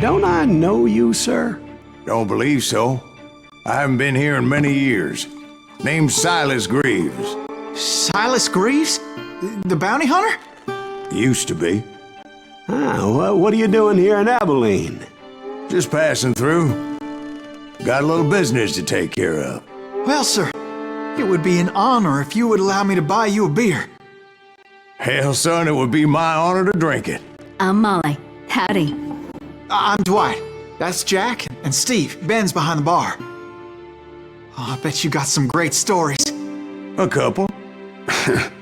Don't I know you, sir? Don't believe so. I haven't been here in many years. Name's Silas Greaves. Silas Greaves? The bounty hunter? Used to be. Well, what are you doing here in Abilene? Just passing through. Got a little business to take care of. Well, sir, it would be an honor if you would allow me to buy you a beer. Hell, son, it would be my honor to drink it. I'm Molly. Howdy. I'm Dwight. That's Jack and Steve. Ben's behind the bar. Oh, I bet you got some great stories. A couple.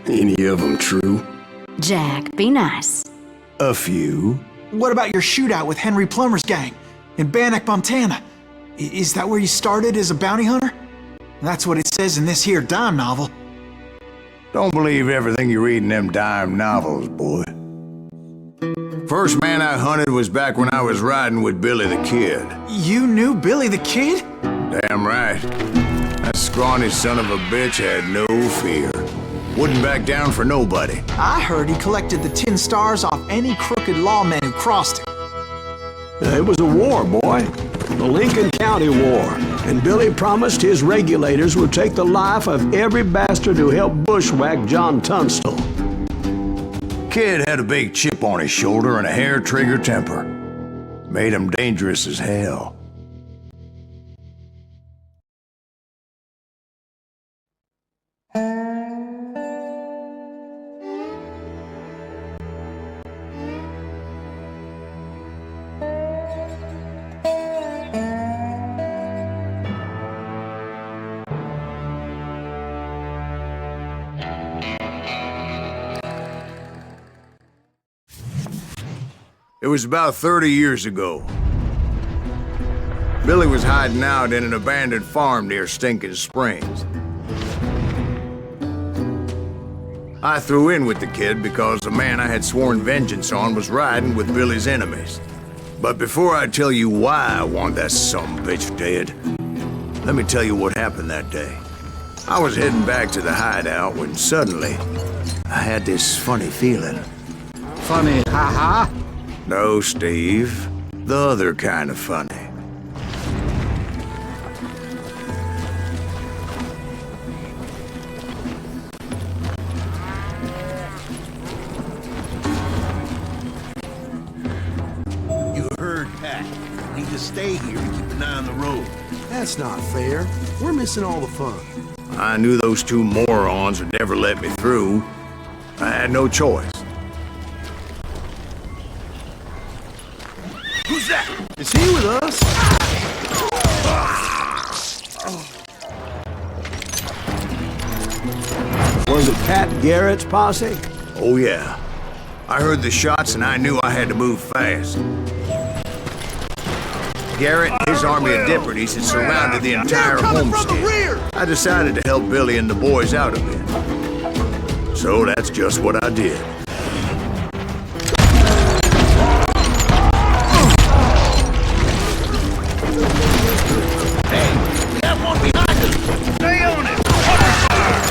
Any of them true? Jack, be nice. A few. What about your shootout with Henry Plummer's gang in Bannock, Montana? Is that where you started as a bounty hunter? That's what it says in this here dime novel. Don't believe everything you read in them dime novels, boy. First man I hunted was back when I was riding with Billy the Kid. You knew Billy the Kid? Damn right. That scrawny son of a bitch had no fear. Wouldn't back down for nobody. I heard he collected the 10 stars off any crooked lawman who crossed him. It was a war, boy. The Lincoln County War. And Billy promised his regulators would take the life of every bastard who helped bushwhack John Tunstall. Kid had a big chip on his shoulder and a hair-trigger temper. Made him dangerous as hell. It was about 30 years ago. Billy was hiding out in an abandoned farm near Stinking Springs. I threw in with the kid because the man I had sworn vengeance on was riding with Billy's enemies. But before I tell you why I want that sumbitch dead, let me tell you what happened that day. I was heading back to the hideout when suddenly I had this funny feeling. Funny, ha-ha? No, Steve. The other kind of funny. You heard Pat. Need to stay here and keep an eye on the road. That's not fair. We're missing all the fun. I knew those two morons would never let me through. I had no choice. Who's that? Is he with us? Was it Pat Garrett's posse? Oh yeah. I heard the shots and I knew I had to move fast. Garrett and his army of deputies had surrounded the entire homestead. I decided to help Billy and the boys out a bit. So that's just what I did.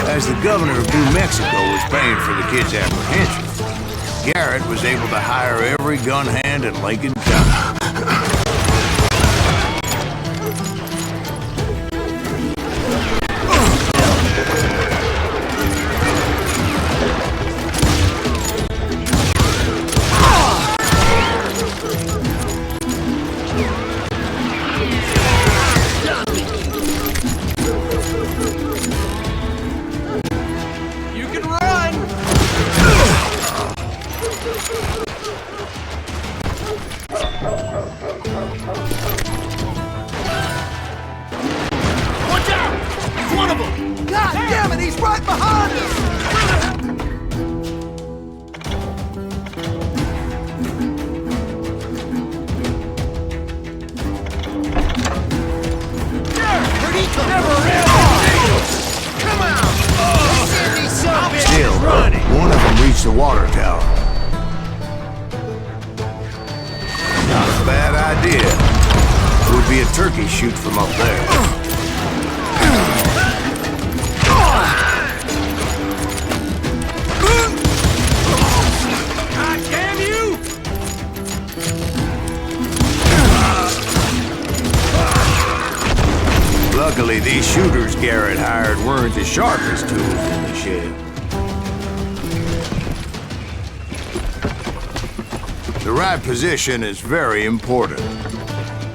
As the governor of New Mexico was paying for the kid's apprehension, Garrett was able to hire every gun hand in Lincoln County. One of them reached the water tower. Not a bad idea. It would be a turkey shoot from up there. God damn you! Luckily, these shooters Garrett hired weren't the sharpest tools in the shed. The right position is very important.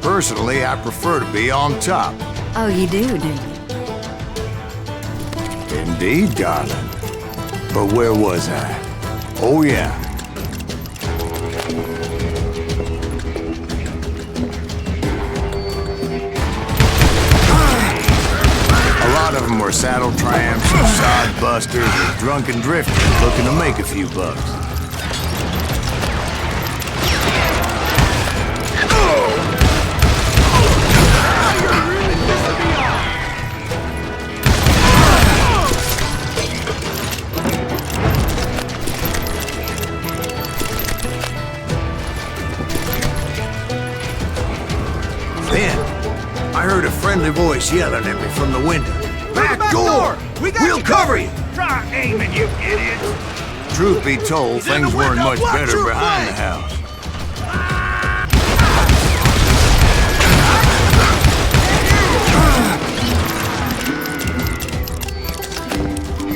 Personally, I prefer to be on top. Oh, you do you? Indeed, darling. But where was I? Oh, yeah. A lot of them were saddle tramps, sod busters, or drunken drifters looking to make a few bucks. I heard a friendly voice yelling at me from the window. Back door! We'll cover you! Try aiming, you idiots! Truth be told, things weren't much better behind the house.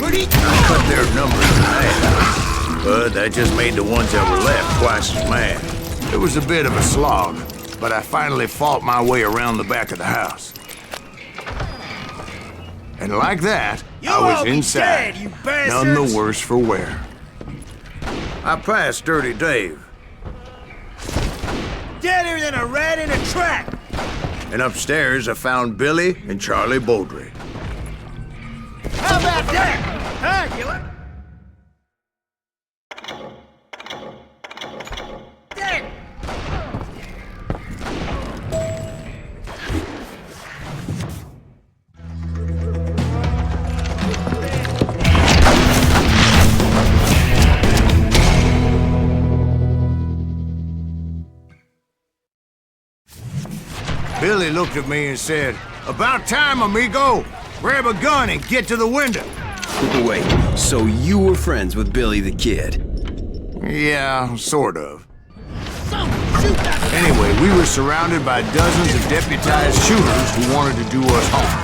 I cut their numbers in half, but that just made the ones that were left twice as mad. It was a bit of a slog, but I finally fought my way around the back of the house. And like that, I was inside, none the worse for wear. I passed Dirty Dave. Deader than a rat in a trap! And upstairs, I found Billy and Charlie Beaudry. How about that? Huh, you like? Billy looked at me and said, "About time, amigo! Grab a gun and get to the window!" Wait, so you were friends with Billy the Kid? Yeah, sort of. Anyway, we were surrounded by dozens of deputized shooters who wanted to do us harm.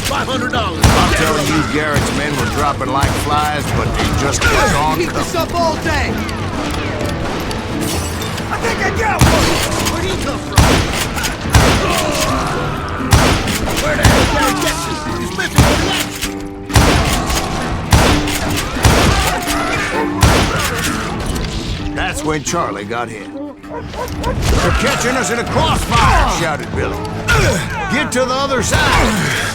$500. I'm telling you, Garrett's men were dropping like flies, but they just kept on Keep this coming. up all day! I think I got one! Where'd he come from? Where the hell did Gary get this? He's missing all the action! That's when Charlie got hit. "They're catching us in a crossfire!" shouted Billy. "Get to the other side!"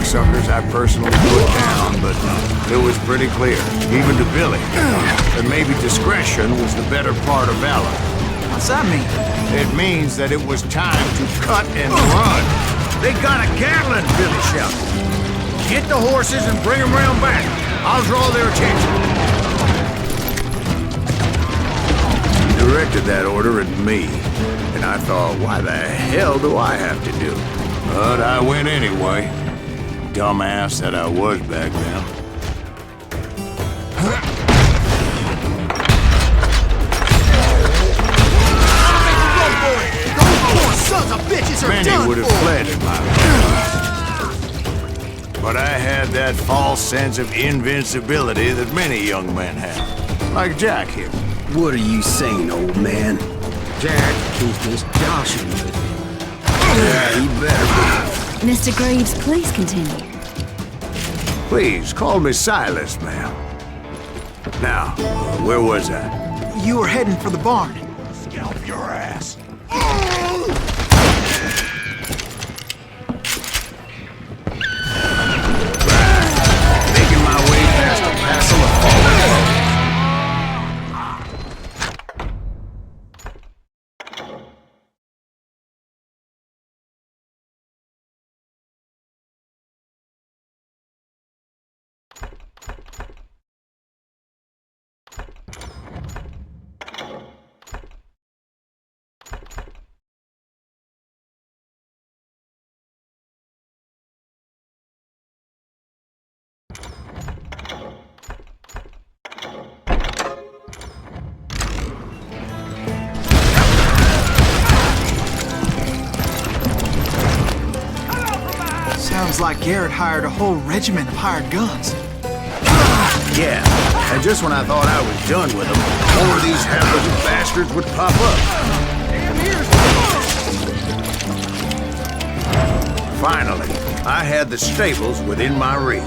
Suckers I personally put down, but it was pretty clear, even to Billy, that maybe discretion was the better part of valor. What's that mean? It means that it was time to cut and run. "They got a Gatling!" Billy shouted. "Get the horses and bring them round back. I'll draw their attention." He directed that order at me, and I thought, why the hell do I have to do it? But I went anyway. Dumbass that I was back then. Those sons of bitches are Many done would have for! fled in my place. But I had that false sense of invincibility that many young men have. Like Jack here. What are you saying, old man? Jack, he's just joshing with me. Yeah, he better be. Mr. Graves, please continue. Please, call me Silas, ma'am. Now, where was I? You were heading for the barn. Scalp your ass. Sounds like Garrett hired a whole regiment of hired guns. Yeah, and just when I thought I was done with them, more of these hapless bastards would pop up. Finally, I had the stables within my reach.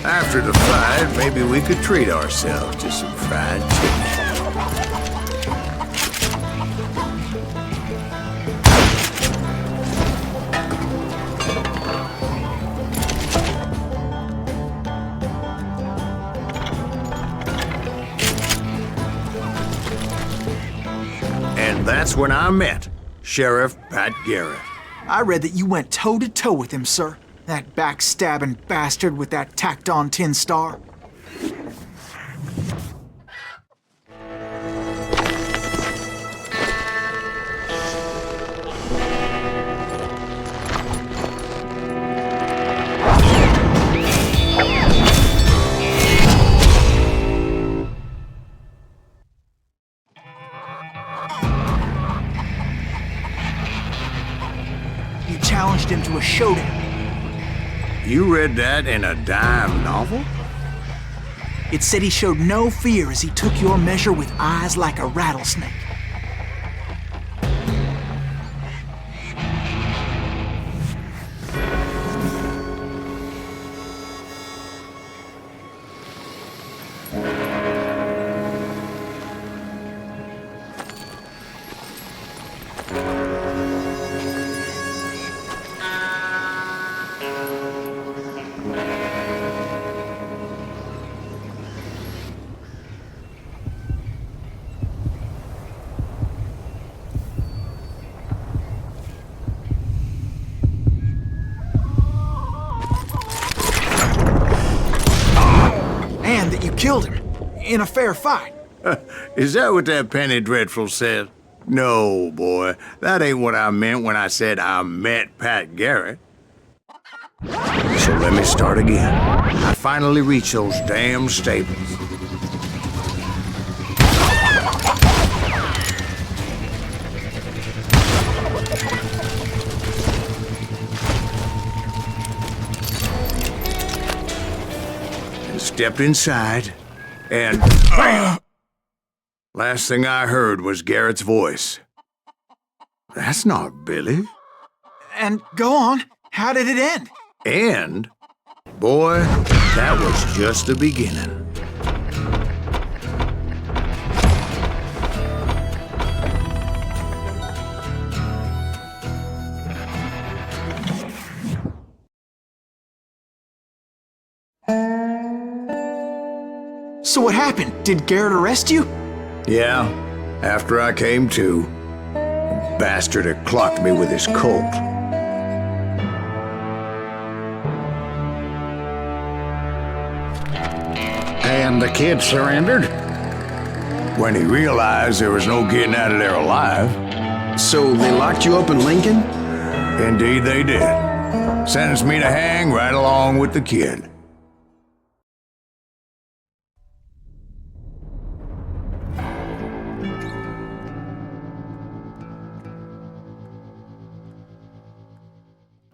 After the fight, maybe we could treat ourselves to some fried chicken. And that's when I met Sheriff Pat Garrett. I read that you went toe-to-toe with him, sir. That backstabbing bastard with that tacked-on tin star. You challenged him to a showdown. You read that in a dime novel? It said he showed no fear as he took your measure with eyes like a rattlesnake. Killed him in a fair fight. Is that what that Penny Dreadful said? No, boy. That ain't what I meant when I said I met Pat Garrett. So let me start again. I finally reached those damn stables. Stepped inside, and last thing I heard was Garrett's voice. That's not Billy. And go on, how did it end? And, boy, that was just the beginning. So what happened? Did Garrett arrest you? Yeah, after I came to, the bastard had clocked me with his Colt. And the kid surrendered? When he realized there was no getting out of there alive. So they locked you up in Lincoln? Indeed they did. Sentenced me to hang right along with the kid.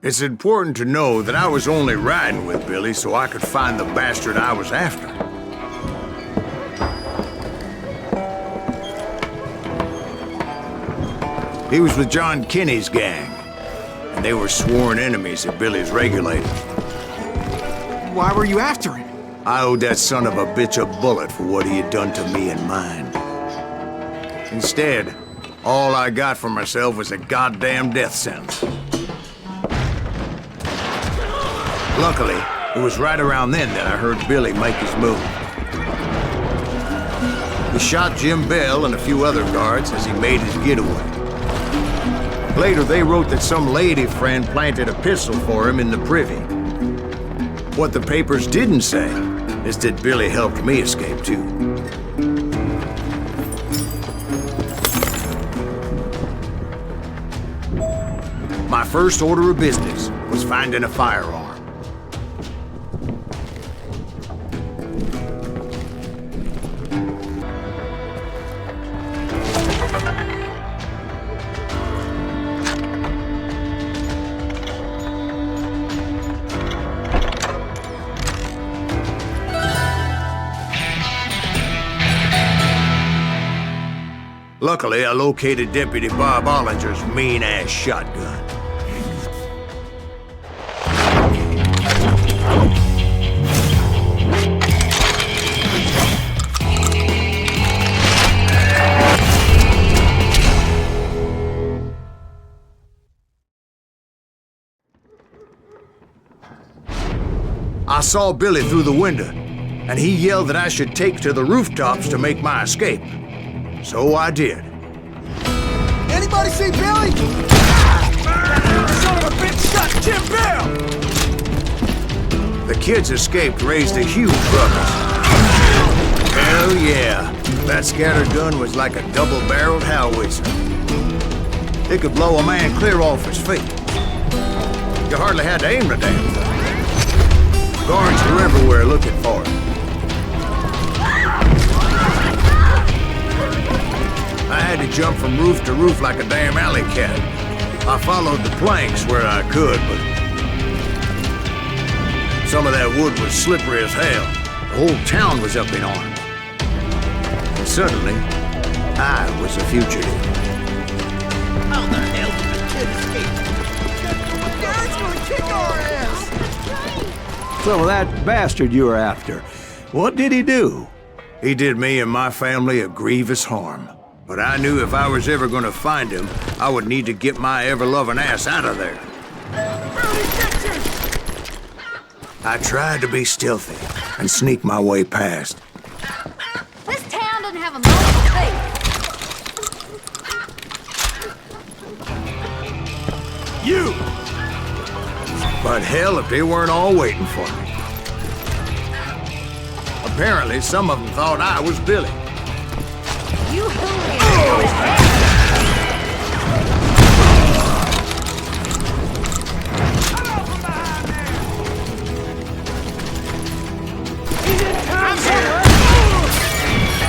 It's important to know that I was only riding with Billy so I could find the bastard I was after. He was with John Kinney's gang, and they were sworn enemies of Billy's regulators. Why were you after him? I owed that son of a bitch a bullet for what he had done to me and mine. Instead, all I got for myself was a goddamn death sentence. Luckily, it was right around then that I heard Billy make his move. He shot Jim Bell and a few other guards as he made his getaway. Later, they wrote that some lady friend planted a pistol for him in the privy. What the papers didn't say is that Billy helped me escape, too. My first order of business was finding a firearm. Luckily, I located Deputy Bob Ollinger's mean-ass shotgun. I saw Billy through the window, and he yelled that I should take to the rooftops to make my escape. So I did. Anybody see Billy? Son of a bitch shot Jim Bell! The kids escaped raised a huge ruckus. Hell yeah, that scattered gun was like a double-barreled howitzer. It could blow a man clear off his feet. You hardly had to aim the damn thing. Guards were everywhere looking for it. I had to jump from roof to roof like a damn alley cat. I followed the planks where I could, but some of that wood was slippery as hell. The whole town was up in arms. And suddenly, I was a fugitive. How the hell did the kid escape? Dad's gonna kick our ass! So that bastard you were after, what did he do? He did me and my family a grievous harm. But I knew if I was ever gonna find him, I would need to get my ever-loving ass out of there. I tried to be stealthy and sneak my way past. This town doesn't have a moment of peace. You! But hell if they weren't all waiting for me. Apparently, some of them thought I was Billy. You hooligan!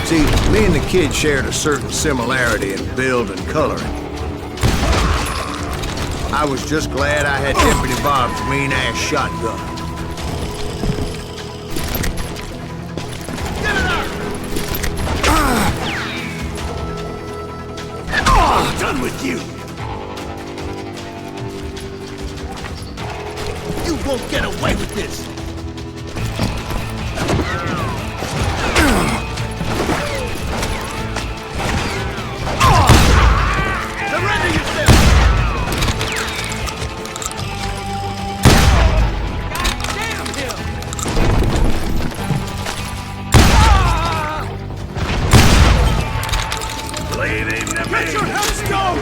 See, me and the kid shared a certain similarity in build and coloring. I was just glad I had Deputy Bob's mean-ass shotgun. Done with you. You won't get away with this. Surrender yourself. Damn him. Blade ain't never. Get your heads down.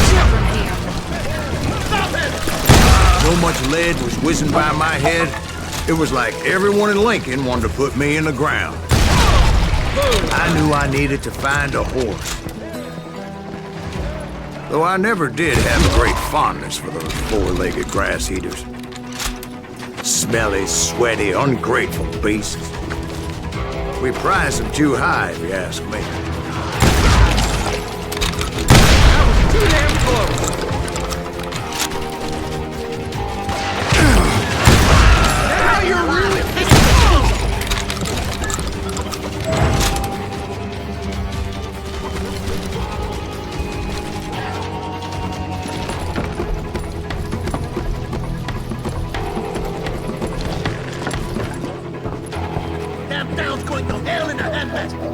Children here. Stop it. So much lead was whizzing by my head, it was like everyone in Lincoln wanted to put me in the ground. I knew I needed to find a horse. Though I never did have a great fondness for those four-legged grass eaters. Smelly, sweaty, ungrateful beasts. We prize them too high, if you ask me. Too damn close. Now you're really pissing me off. That town's going to hell in a handbasket.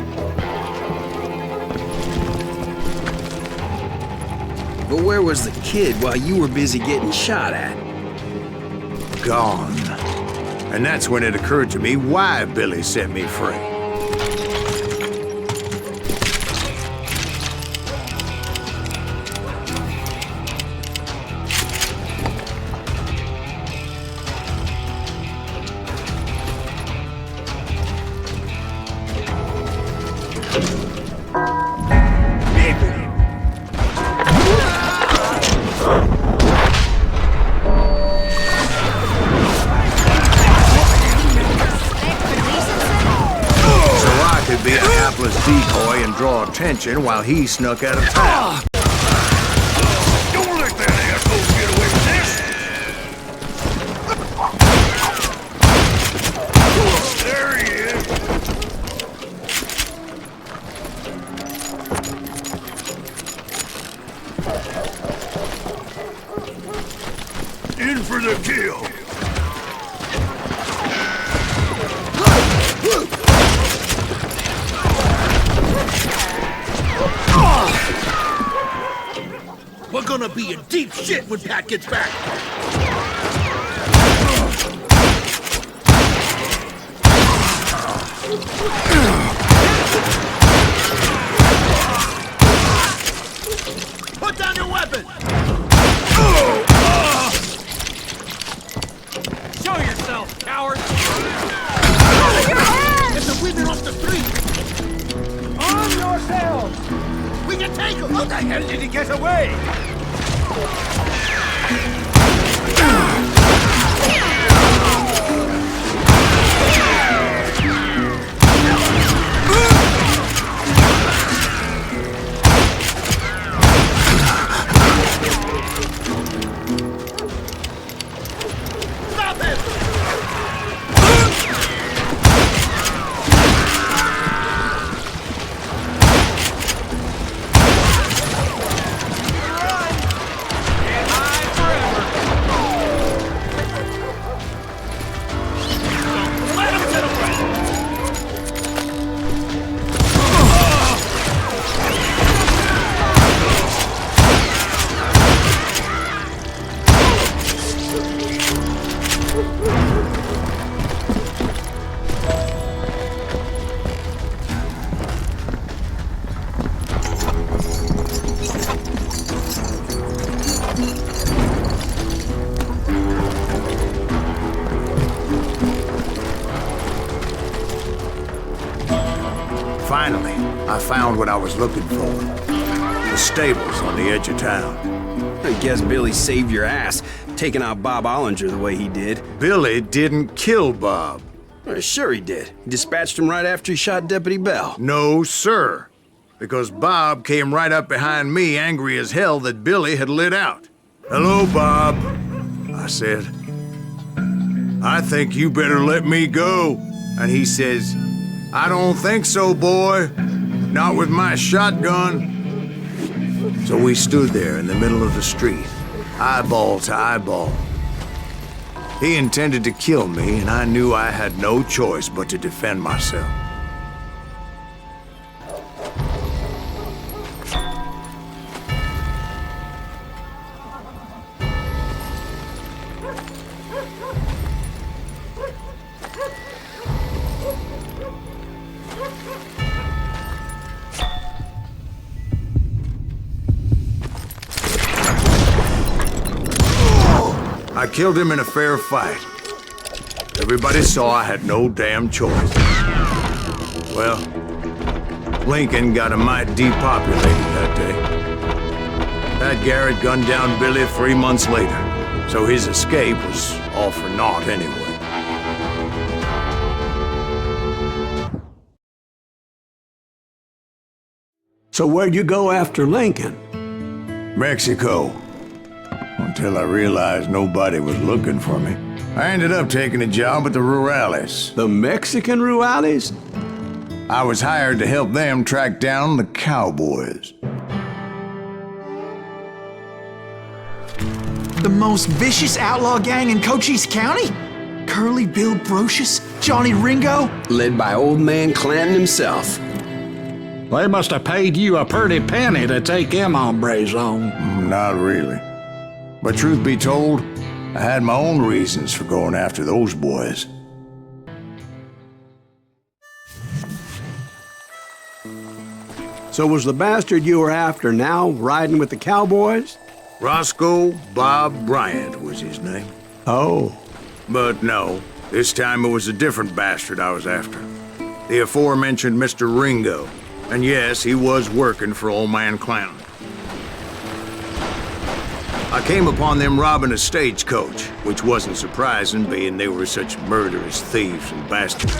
But where was the kid while you were busy getting shot at? Gone. And that's when it occurred to me why Billy set me free. Be a hapless decoy and draw attention while he snuck out of town. Don't let that asshole get away with this! There he is! in for the kill. We're gonna be in deep shit when Pat gets back. Put down your weapon! Show yourself, coward! Get the women off the street! Arm yourselves! We can take them! How the hell did he get away? Stop him! Finally, I found what I was looking for. The stables on the edge of town. I guess Billy saved your ass, taking out Bob Ollinger the way he did. Billy didn't kill Bob. Sure he did. He dispatched him right after he shot Deputy Bell. No, sir. Because Bob came right up behind me, angry as hell that Billy had lit out. "Hello, Bob," I said. "I think you better let me go." And he says, "I don't think so, boy. Not with my shotgun." So we stood there in the middle of the street, eyeball to eyeball. He intended to kill me, and I knew I had no choice but to defend myself. I killed him in a fair fight. Everybody saw I had no damn choice. Well, Lincoln got a mite depopulated that day. Pat Garrett gunned down Billy 3 months later, so his escape was all for naught anyway. So where'd you go after Lincoln? Mexico. Until I realized nobody was looking for me. I ended up taking a job at the Rurales. The Mexican Rurales? I was hired to help them track down the cowboys. The most vicious outlaw gang in Cochise County? Curly Bill Brocious? Johnny Ringo? Led by old man Clanton himself. They must have paid you a pretty penny to take them hombres on. Not really. But truth be told, I had my own reasons for going after those boys. So was the bastard you were after now riding with the cowboys? Roscoe Bob Bryant was his name. Oh. But no, this time it was a different bastard I was after. The aforementioned Mr. Ringo. And yes, he was working for old man Clanton. I came upon them robbing a stagecoach, which wasn't surprising, being they were such murderous thieves and bastards.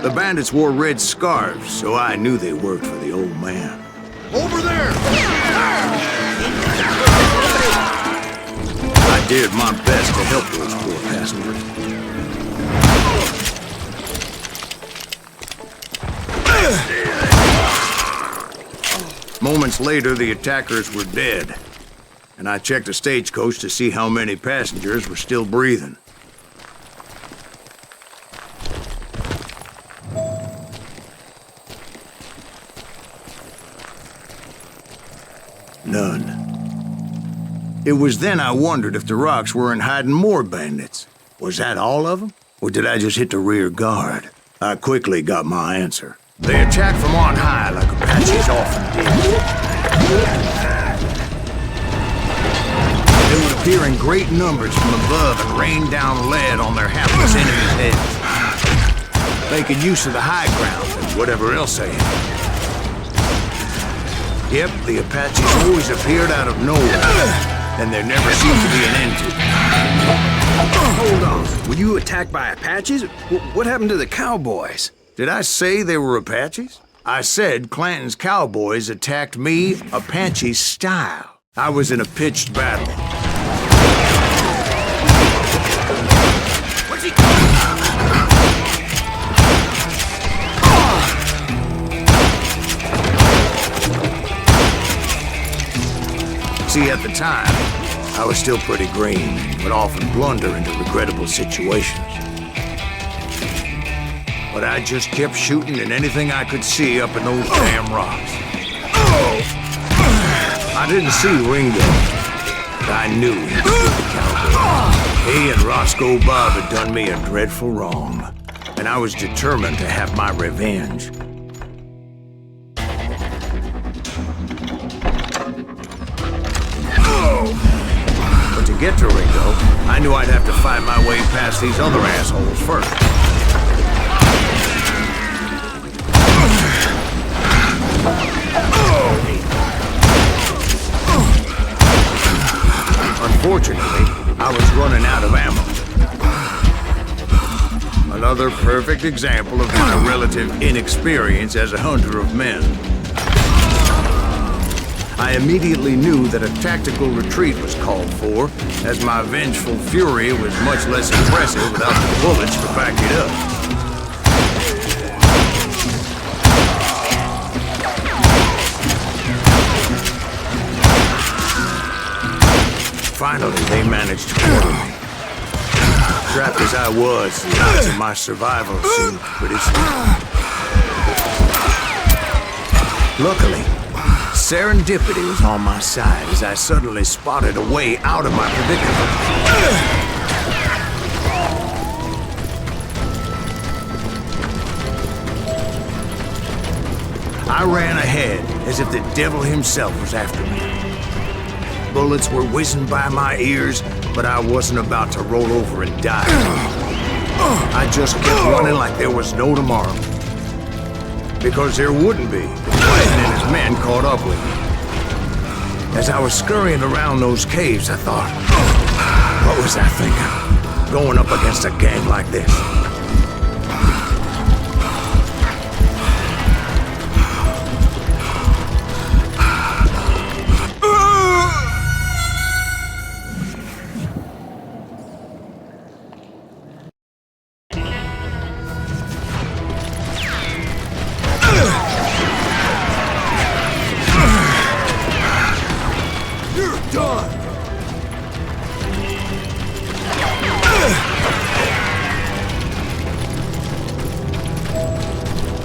The bandits wore red scarves, so I knew they worked for the old man. Over there! I did my best to help those poor passengers. Moments later, the attackers were dead. and I checked the stagecoach to see how many passengers were still breathing. None. It was then I wondered if the rocks weren't hiding more bandits. Was that all of them? Or did I just hit the rear guard? I quickly got my answer. They attacked from on high like Apaches often did. They would appear in great numbers from above and rain down lead on their hapless enemies' heads, making use of the high ground and whatever else they had. Yep, the Apaches always appeared out of nowhere. And there never seemed to be an end to it. Hold on. Were you attacked by Apaches? What happened to the cowboys? Did I say they were Apaches? I said Clanton's cowboys attacked me Apache style. I was in a pitched battle. What's he doing? See, at the time, I was still pretty green and would often blunder into regrettable situations. But I just kept shooting at anything I could see up in those damn rocks. I didn't see Ringo, but I knew he was the cowboy. He and Roscoe Bob had done me a dreadful wrong, and I was determined to have my revenge. But to get to Ringo, I knew I'd have to fight my way past these other assholes first. Unfortunately, I was running out of ammo. Another perfect example of my relative inexperience as a hunter of men. I immediately knew that a tactical retreat was called for, as my vengeful fury was much less impressive without the bullets to back it up. Finally, they managed to corner me. Trapped as I was, the odds of my survival seemed pretty slim. Luckily, serendipity was on my side as I suddenly spotted a way out of my predicament. I ran ahead as if the devil himself was after me. Bullets were whizzing by my ears, but I wasn't about to roll over and die. I just kept running like there was no tomorrow. Because there wouldn't be if Clayton and his men caught up with me. As I was scurrying around those caves, I thought, what was I thinking? Going up against a gang like this?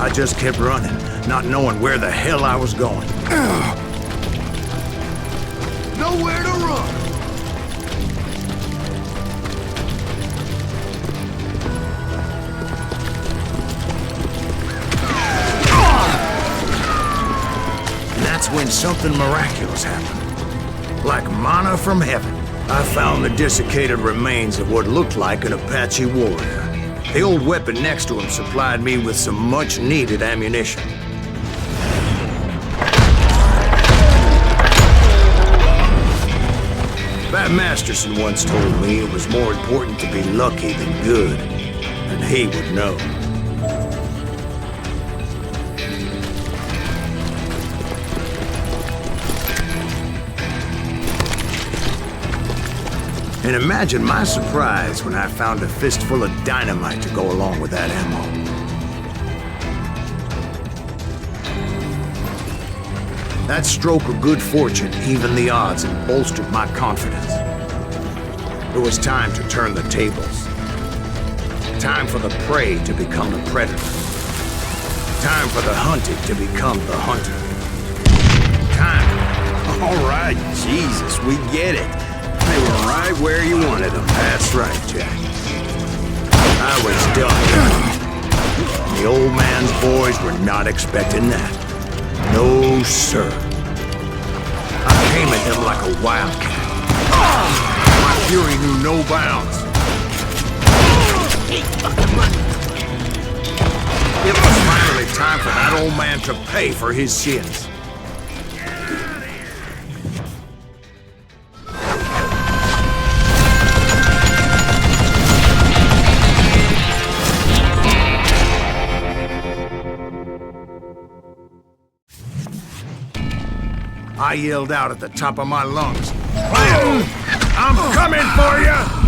I just kept running, not knowing where the hell I was going. Nowhere to run! And that's when something miraculous happened. Like manna from heaven, I found the desiccated remains of what looked like an Apache warrior. The old weapon next to him supplied me with some much-needed ammunition. Bat Masterson once told me it was more important to be lucky than good, and he would know. And imagine my surprise when I found a fistful of dynamite to go along with that ammo. That stroke of good fortune evened the odds and bolstered my confidence. It was time to turn the tables. Time for the prey to become the predator. Time for the hunted to become the hunter. Time. All right, Jesus, we get it. They were right where you wanted them. That's right, Jack. I was done. The old man's boys were not expecting that. No, sir. I came at them like a wildcat. My fury knew no bounds. It was finally time for that old man to pay for his sins. I yelled out at the top of my lungs, "I'm coming for you!"